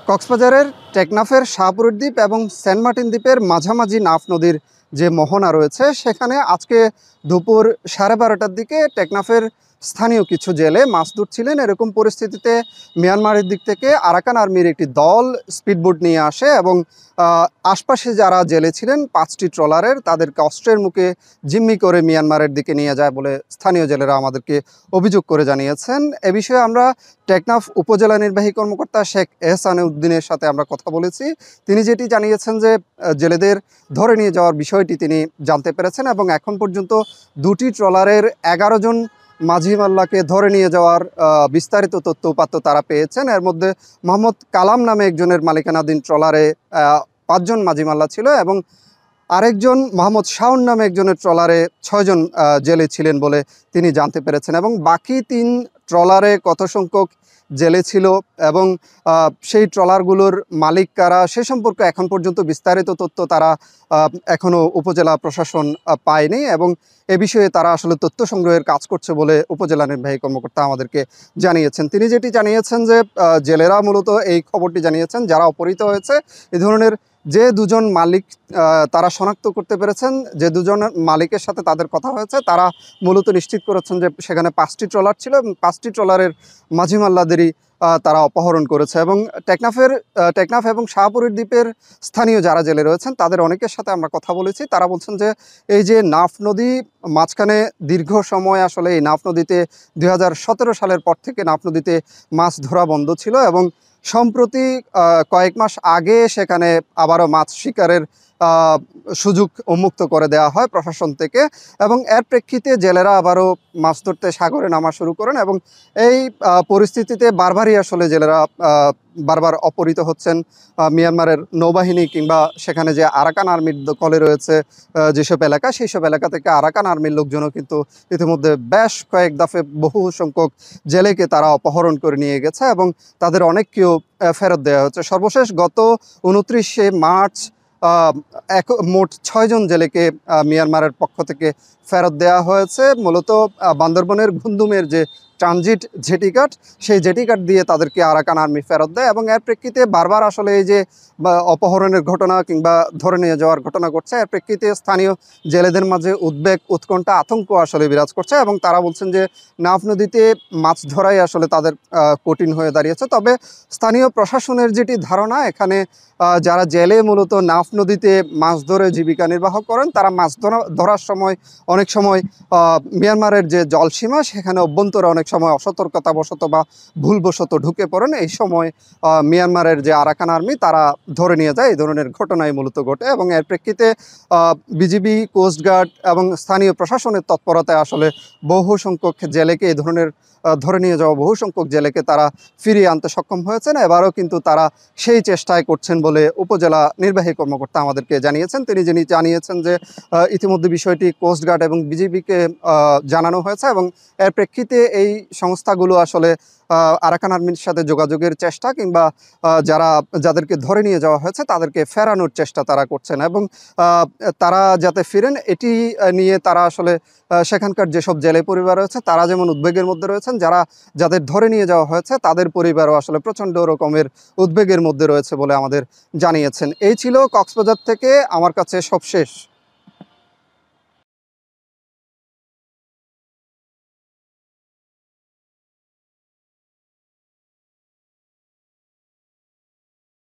কক্সবাজারের টেকনাফের শাহপুরের দ্বীপ এবং সেন্ট মার্টিন দ্বীপের মাঝামাঝি নাফ নদীর যে মোহনা রয়েছে সেখানে আজকে দুপুর 12:30টার দিকে টেকনাফের স্থানীয় কিছু জেলে মাছ ধরছিলেন। এরকম পরিস্থিতিতে মিয়ানমারের দিক থেকে আরাকান আর্মির একটি দল স্পিডবোট নিয়ে আসে এবং আশপাশে যারা জেলে ছিলেন 5টি ট্রলারের তাদেরকে অস্ত্রের মুখে জিম্মি করে মিয়ানমারের দিকে নিয়ে যায় বলে স্থানীয় জেলেরা আমাদেরকে অভিযোগ করে জানিয়েছেন। এ বিষয়ে আমরা টেকনাফ উপজেলা নির্বাহী কর্মকর্তা শেখ এহসান উদ্দিনের সাথে আমরা কথা বলেছি। তিনি যেটি জানিয়েছেন যে জেলেদের ধরে নিয়ে যাওয়ার বিষয়টি তিনি জানতে পেরেছেন এবং এখন পর্যন্ত 2টি ট্রলারের 11 জন মাঝি মাল্লাকে ধরে নিয়ে যাওয়ার বিস্তারিত তথ্য উপাত্ত তারা পেয়েছেন। এর মধ্যে মোহাম্মদ কালাম নামে একজনের মালিকানাধীন ট্রলারে 5 জন মাঝি মাল্লা ছিল এবং আরেকজন মোহাম্মদ শাওন নামে একজনের ট্রলারে 6 জন জেলে ছিলেন বলে তিনি জানতে পেরেছেন এবং বাকি 3 ট্রলারে কত সংখ্যক জেলে ছিল এবং সেই ট্রলারগুলোর মালিক কারা সে সম্পর্কে এখন পর্যন্ত বিস্তারিত তথ্য তারা এখনও উপজেলা প্রশাসন পায়নি এবং এ বিষয়ে তারা আসলে তথ্য সংগ্রহের কাজ করছে বলে উপজেলা নির্বাহী কর্মকর্তা আমাদেরকে জানিয়েছেন। তিনি যেটি জানিয়েছেন যে জেলেরা মূলত এই খবরটি জানিয়েছেন যারা অপহৃত হয়েছে এই ধরনের যে 2 জন মালিক তারা শনাক্ত করতে পেরেছেন, যে 2 জন মালিকের সাথে তাদের কথা হয়েছে তারা মূলত নিশ্চিত করেছেন যে সেখানে 5টি ট্রলার ছিল এবং 5টি ট্রলারের মাঝি মাল্লাদেরই তারা অপহরণ করেছে এবং টেকনাফ এবং শাহপুরের দ্বীপের স্থানীয় যারা জেলে রয়েছেন তাদের অনেকের সাথে আমরা কথা বলেছি। তারা বলছেন যে এই যে নাফ নদী মাঝখানে দীর্ঘ সময় আসলে এই নাফ নদীতে 2017 সালের পর থেকে নাফ নদীতে মাছ ধরা বন্ধ ছিল এবং সম্প্রতি কয়েক মাস আগে সেখানে আবারও মাছ শিকারের সুযোগ উন্মুক্ত করে দেওয়া হয় প্রশাসন থেকে এবং এর প্রেক্ষিতে জেলেরা আবারও মাছ ধরতে সাগরে নামা শুরু করেন এবং এই পরিস্থিতিতে বারবারই আসলে জেলেরা বারবার অপহৃত হচ্ছেন। মিয়ানমারের নৌবাহিনী কিংবা সেখানে যে আরাকান আর্মির দখলে রয়েছে যেসব এলাকা সেই সব এলাকা থেকে আরাকান আর্মির লোকজনও কিন্তু ইতিমধ্যে বেশ কয়েক দফে বহু সংখ্যক জেলেকে তারা অপহরণ করে নিয়ে গেছে এবং তাদের অনেককেও ফেরত দেওয়া হচ্ছে। সর্বশেষ গত 29শে মার্চ মোট 6 জন জেলেকে মিয়ানমারের পক্ষ থেকে ফেরত দেওয়া হয়েছে। মূলত বান্দরবনের ঘুন্দুমের যে ট্রানজিট জেটিঘাট সেই জেটিঘাট দিয়ে তাদেরকে আরাকান আর্মি ফেরত দেয় এবং এর প্রেক্ষিতে বারবার আসলে এই যে অপহরণের ঘটনা কিংবা ধরে নিয়ে যাওয়ার ঘটনা ঘটছে এর প্রেক্ষিতে স্থানীয় জেলেদের মাঝে উদ্বেগ, উৎকণ্ঠা, আতঙ্ক আসলে বিরাজ করছে এবং তারা বলছেন যে নাফ নদীতে মাছ ধরাই আসলে তাদের কঠিন হয়ে দাঁড়িয়েছে। তবে স্থানীয় প্রশাসনের যেটি ধারণা এখানে যারা জেলে মূলত নাফ নদীতে মাছ ধরে জীবিকা নির্বাহ করেন তারা মাছ ধরার সময় অনেক সময় মিয়ানমারের যে জলসীমা সেখানে অভ্যন্তরে অনেক সময় অসতর্কতাবশত বা ভুলবশত ঢুকে পড়েন। এই সময় মিয়ানমারের যে আরাকান আর্মি তারা ধরে নিয়ে যায়। এই ধরনের ঘটনাই মূলত ঘটে এবং এর প্রেক্ষিতে বিজিবি, কোস্টগার্ড এবং স্থানীয় প্রশাসনের তৎপরতায় আসলে বহু সংখ্যক জেলেকে এই ধরনের ধরে নিয়ে যাওয়া বহু সংখ্যক জেলেকে তারা ফিরিয়ে আনতে সক্ষম হয়েছেন। এবারও কিন্তু তারা সেই চেষ্টায় করছেন বলে উপজেলা নির্বাহী কর্মকর্তা আমাদেরকে জানিয়েছেন। তিনি জানিয়েছেন যে ইতিমধ্যে বিষয়টি কোস্টগার্ড এবং বিজিবিকে জানানো হয়েছে এবং এর প্রেক্ষিতে এই সংস্থাগুলো আসলে আরাকান আর্মির সাথে যোগাযোগের চেষ্টা কিংবা যাদেরকে ধরে নিয়ে যাওয়া হয়েছে তাদেরকে ফেরানোর চেষ্টা তারা করছেন এবং তারা যাতে ফিরেন এটি নিয়ে তারা আসলে সেখানকার যেসব জেলে পরিবার রয়েছে তারা যেমন উদ্বেগের মধ্যে রয়েছেন, যাদের ধরে নিয়ে যাওয়া হয়েছে তাদের পরিবারও আসলে প্রচণ্ড রকমের উদ্বেগের মধ্যে রয়েছে বলে আমাদের জানিয়েছেন। এই ছিল কক্সবাজার থেকে আমার কাছে সবশেষ